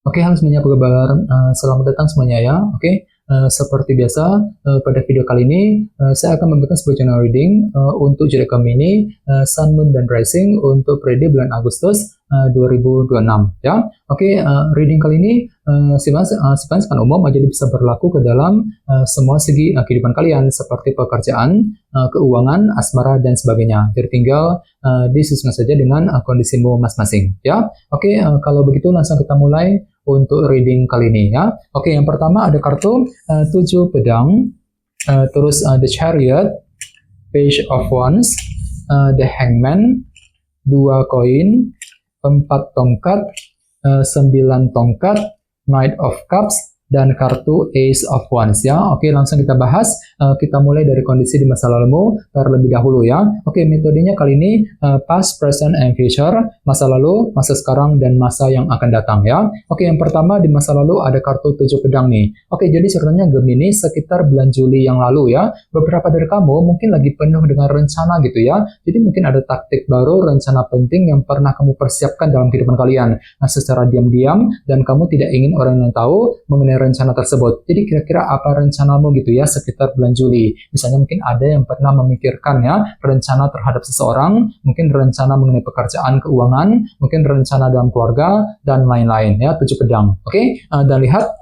Oke, halo semuanya, apa kabar? Selamat datang semuanya ya. Oke, seperti biasa, pada video kali ini saya akan memberikan sebuah general reading untuk zodiak kami ini, Sun, Moon, dan Rising untuk periode bulan Agustus 2026 ya. Oke, reading kali ini sifatnya sangat umum, jadi bisa berlaku ke dalam semua segi kehidupan kalian seperti pekerjaan, keuangan, asmara, dan sebagainya. Jadi tinggal disesuaikan saja dengan kondisimu masing-masing ya. Oke, kalau begitu langsung kita mulai untuk reading kali ini ya. Oke, yang pertama ada kartu 7 pedang, terus The Chariot, Page of Wands, The Hangman, 2 koin, 4 tongkat, 9 tongkat, Knight of Cups, dan kartu Ace of Wands ya. Oke, langsung kita bahas. Kita mulai dari kondisi di masa lalumu terlebih dahulu ya. Oke, metodenya kali ini past, present, and future. Masa lalu, masa sekarang, dan masa yang akan datang ya. Oke, yang pertama di masa lalu ada kartu 7 pedang nih. Oke, jadi ceritanya Gemini sekitar bulan Juli yang lalu ya. Beberapa dari kamu mungkin lagi penuh dengan rencana gitu ya. Jadi mungkin ada taktik baru, rencana penting yang pernah kamu persiapkan dalam kehidupan kalian. Nah, secara diam-diam dan kamu tidak ingin orang yang tahu mengenai rencana tersebut. Jadi kira-kira apa rencanamu gitu ya sekitar bulan Juli. Misalnya mungkin ada yang pernah memikirkan ya rencana terhadap seseorang, mungkin rencana mengenai pekerjaan, keuangan, mungkin rencana dalam keluarga, dan lain-lain ya, 7 pedang. Oke, dan lihat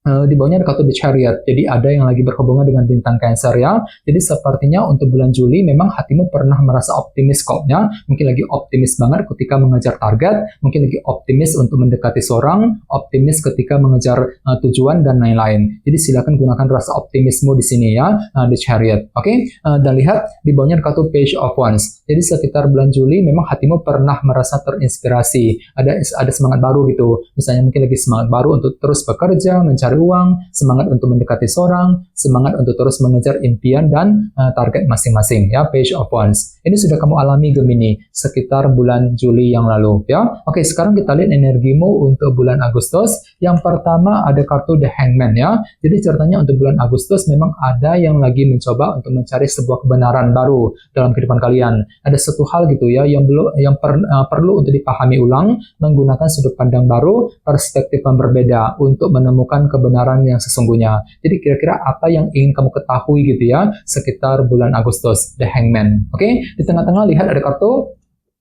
di bawahnya ada kartu The Chariot. Jadi ada yang lagi berhubungan dengan bintang Cancer ya. Jadi sepertinya untuk bulan Juli memang hatimu pernah merasa optimis kok ya. Mungkin lagi optimis banget ketika mengejar target, mungkin lagi optimis untuk mendekati seorang, optimis ketika mengejar tujuan dan lain-lain. Jadi silakan gunakan rasa optimismu di sini ya, The Chariot. Oke, dan lihat di bawahnya ada kartu Page of Wands. Jadi sekitar bulan Juli memang hatimu pernah merasa terinspirasi. Ada semangat baru gitu. Misalnya mungkin lagi semangat baru untuk terus bekerja, mencari uang, semangat untuk mendekati seorang, semangat untuk terus mengejar impian dan target masing-masing ya, Page of Wands. Ini sudah kamu alami Gemini sekitar bulan Juli yang lalu ya. Oke, sekarang kita lihat energimu untuk bulan Agustus. Yang pertama ada kartu The Hangman ya. Jadi ceritanya untuk bulan Agustus memang ada yang lagi mencoba untuk mencari sebuah kebenaran baru dalam kehidupan kalian. Ada satu hal gitu ya yang perlu untuk dipahami ulang, menggunakan sudut pandang baru, perspektif yang berbeda untuk menemukan kebenaran yang sesungguhnya. Jadi kira-kira apa yang ingin kamu ketahui gitu ya sekitar bulan Agustus, The Hangman. Oke, di tengah-tengah lihat ada kartu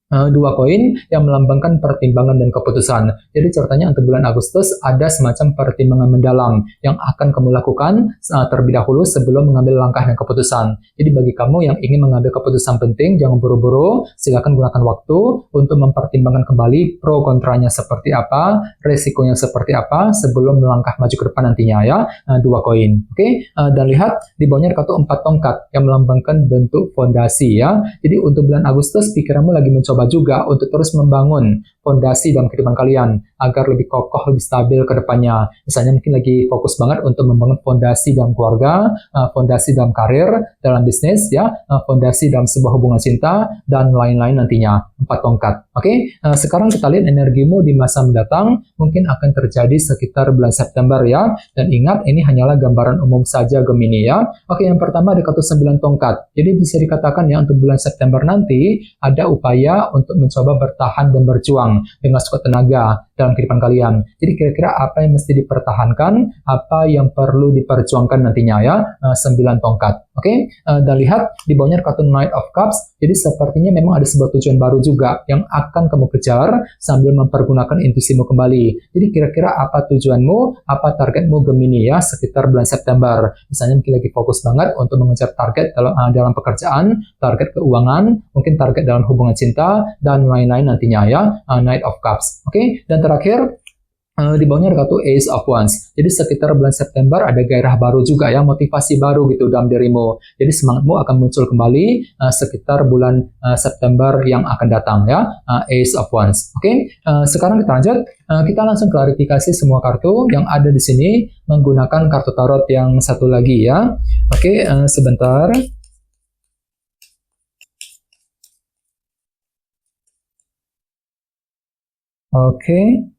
2 koin yang melambangkan pertimbangan dan keputusan. Jadi ceritanya untuk bulan Agustus ada semacam pertimbangan mendalam yang akan kamu lakukan terlebih dahulu sebelum mengambil langkah dan keputusan. Jadi bagi kamu yang ingin mengambil keputusan penting, jangan buru-buru, silakan gunakan waktu untuk mempertimbangkan kembali pro kontranya seperti apa, resikonya seperti apa sebelum melangkah maju ke depan nantinya ya. 2 koin. Oke, dan lihat di bawahnya ada kartu 4 tongkat yang melambangkan bentuk fondasi ya. Jadi untuk bulan Agustus pikiranmu lagi mencoba juga untuk terus membangun fondasi dalam kehidupan kalian agar lebih kokoh, lebih stabil ke depannya. Misalnya mungkin lagi fokus banget untuk membangun fondasi dalam keluarga, fondasi dalam karir, dalam bisnis ya, fondasi dalam sebuah hubungan cinta dan lain-lain nantinya. 4 tongkat. Oke, sekarang kita lihat energimu di masa mendatang mungkin akan terjadi sekitar bulan September ya. Dan ingat ini hanyalah gambaran umum saja Gemini ya. Oke, yang pertama ada kartu 9 tongkat. Jadi bisa dikatakan ya untuk bulan September nanti ada upaya untuk mencoba bertahan dan berjuang dengan sekuat tenaga dalam kehidupan kalian. Jadi kira-kira apa yang mesti dipertahankan, apa yang perlu diperjuangkan nantinya ya, 9 tongkat. Oke, dan lihat di bawahnya kartu Knight of Cups. Jadi sepertinya memang ada sebuah tujuan baru juga yang akan kamu kejar sambil mempergunakan intuisimu kembali. Jadi kira-kira apa tujuanmu, apa targetmu Gemini ya sekitar bulan September. Misalnya mungkin lagi fokus banget untuk mengejar target dalam pekerjaan, target keuangan, mungkin target dalam hubungan cinta, dan lain-lain nantinya ya, Knight of Cups. Oke, dan terakhir di bawahnya ada kartu Ace of Wands. Jadi sekitar bulan September ada gairah baru juga ya, motivasi baru gitu dalam dirimu. Jadi semangatmu akan muncul kembali sekitar bulan September yang akan datang ya, Ace of Wands. Oke, sekarang kita lanjut. Kita langsung klarifikasi semua kartu yang ada di sini menggunakan kartu tarot yang satu lagi ya. Oke, sebentar. Oke.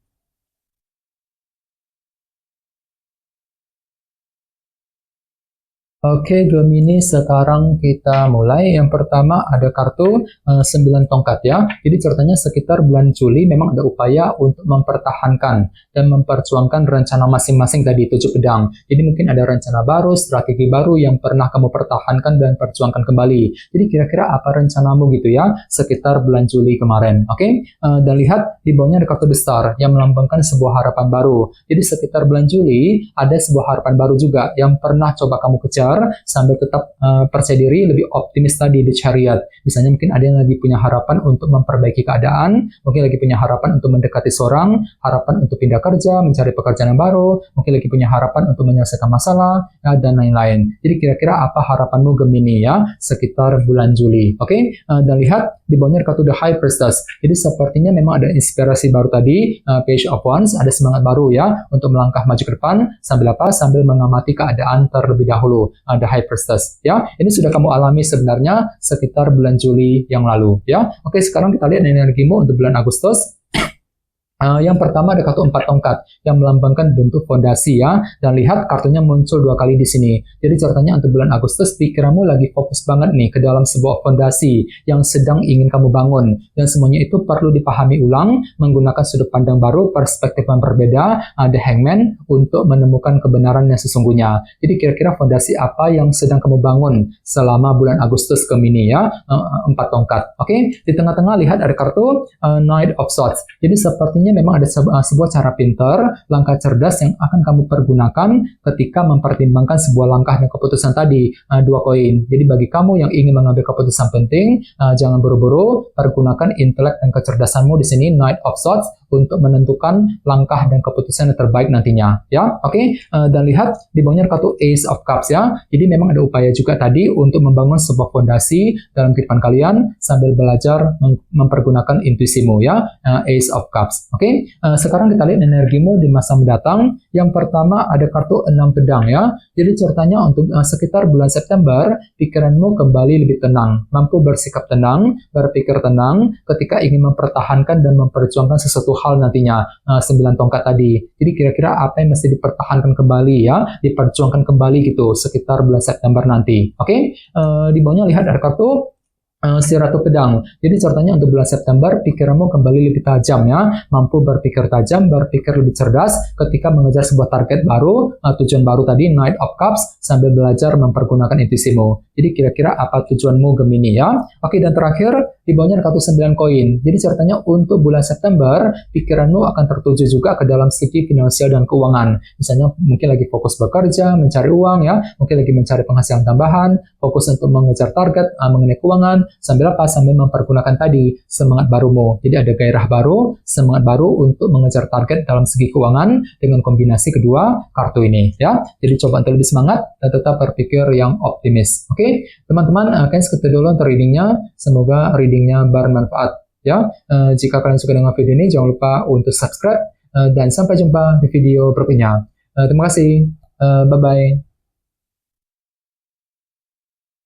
Oke, Gemini, sekarang kita mulai. Yang pertama ada kartu 9 tongkat ya. Jadi ceritanya sekitar bulan Juli memang ada upaya untuk mempertahankan dan memperjuangkan rencana masing-masing tadi 7 pedang. Jadi mungkin ada rencana baru, strategi baru yang pernah kamu pertahankan dan perjuangkan kembali. Jadi kira-kira apa rencanamu gitu ya sekitar bulan Juli kemarin. Oke, dan lihat di bawahnya ada kartu The Star yang melambangkan sebuah harapan baru. Jadi sekitar bulan Juli ada sebuah harapan baru juga yang pernah coba kamu kejar sambil tetap percaya diri, lebih optimis tadi di Chariot. Misalnya mungkin ada yang lagi punya harapan untuk memperbaiki keadaan, mungkin lagi punya harapan untuk mendekati seorang, harapan untuk pindah kerja, mencari pekerjaan yang baru, mungkin lagi punya harapan untuk menyelesaikan masalah, ya, dan lain-lain. Jadi kira-kira apa harapanmu Gemini ya sekitar bulan Juli. Oke, dan lihat di bawahnya kartu The High Priestess. Jadi sepertinya memang ada inspirasi baru tadi, Page of Wands, ada semangat baru ya untuk melangkah maju ke depan sambil apa? Sambil mengamati keadaan terlebih dahulu. The High Priestess ya. Ini sudah kamu alami sebenarnya sekitar bulan Juli yang lalu ya. Oke, sekarang kita lihat energimu untuk bulan Agustus. Yang pertama ada kartu 4 tongkat yang melambangkan bentuk fondasi ya, dan lihat kartunya muncul 2 kali di sini. Jadi ceritanya untuk bulan Agustus pikiranmu lagi fokus banget nih ke dalam sebuah fondasi yang sedang ingin kamu bangun, dan semuanya itu perlu dipahami ulang menggunakan sudut pandang baru, perspektif yang berbeda, ada Hangman untuk menemukan kebenaran yang sesungguhnya. Jadi kira-kira fondasi apa yang sedang kamu bangun selama bulan Agustus Gemini ya, 4 tongkat. Oke, di tengah-tengah lihat ada kartu Knight of Swords. Jadi sepertinya memang ada sebuah cara pintar, langkah cerdas yang akan kamu pergunakan ketika mempertimbangkan sebuah langkah dan keputusan tadi, 2 koin. Jadi bagi kamu yang ingin mengambil keputusan penting, jangan buru-buru, pergunakan intelek dan kecerdasanmu di sini, Knight of Swords, untuk menentukan langkah dan keputusan yang terbaik nantinya. Ya, oke. Dan lihat di bawahnya kartu Ace of Cups ya. Jadi memang ada upaya juga tadi untuk membangun sebuah fondasi dalam kehidupan kalian sambil belajar mempergunakan intuisimu ya, Ace of Cups. Oke, sekarang kita lihat energimu di masa mendatang. Yang pertama ada kartu 6 pedang ya. Jadi ceritanya untuk sekitar bulan September, pikiranmu kembali lebih tenang, mampu bersikap tenang, berpikir tenang ketika ingin mempertahankan dan memperjuangkan sesuatu hal nantinya, 9 tongkat tadi. Jadi kira-kira apa yang mesti dipertahankan kembali ya, diperjuangkan kembali gitu sekitar bulan September nanti. Oke, di bawahnya lihat ada kartu si Ratu Pedang. Jadi ceritanya untuk bulan September pikiranmu kembali lebih tajam ya, mampu berpikir tajam, berpikir lebih cerdas ketika mengejar sebuah target baru, tujuan baru tadi Knight of Cups, sambil belajar mempergunakan intuisimu. Jadi kira-kira apa tujuanmu Gemini ya. Oke, dan terakhir di bawahnya ada kartu 9 koin. Jadi ceritanya untuk bulan September pikiranmu akan tertuju juga ke dalam segi finansial dan keuangan. Misalnya mungkin lagi fokus bekerja, mencari uang ya, mungkin lagi mencari penghasilan tambahan, fokus untuk mengejar target mengenai keuangan, sambil apa? Sambil mempergunakan tadi semangat barumu. Jadi ada gairah baru, semangat baru untuk mengejar target dalam segi keuangan dengan kombinasi kedua kartu ini ya. Jadi coba untuk lebih semangat dan tetap berpikir yang optimis. Oke, teman-teman, kayaknya segitu dulu untuk readingnya. Semoga readingnya bermanfaat ya. Jika kalian suka dengan video ini, jangan lupa untuk subscribe dan sampai jumpa di video berikutnya. Terima kasih. Bye-bye.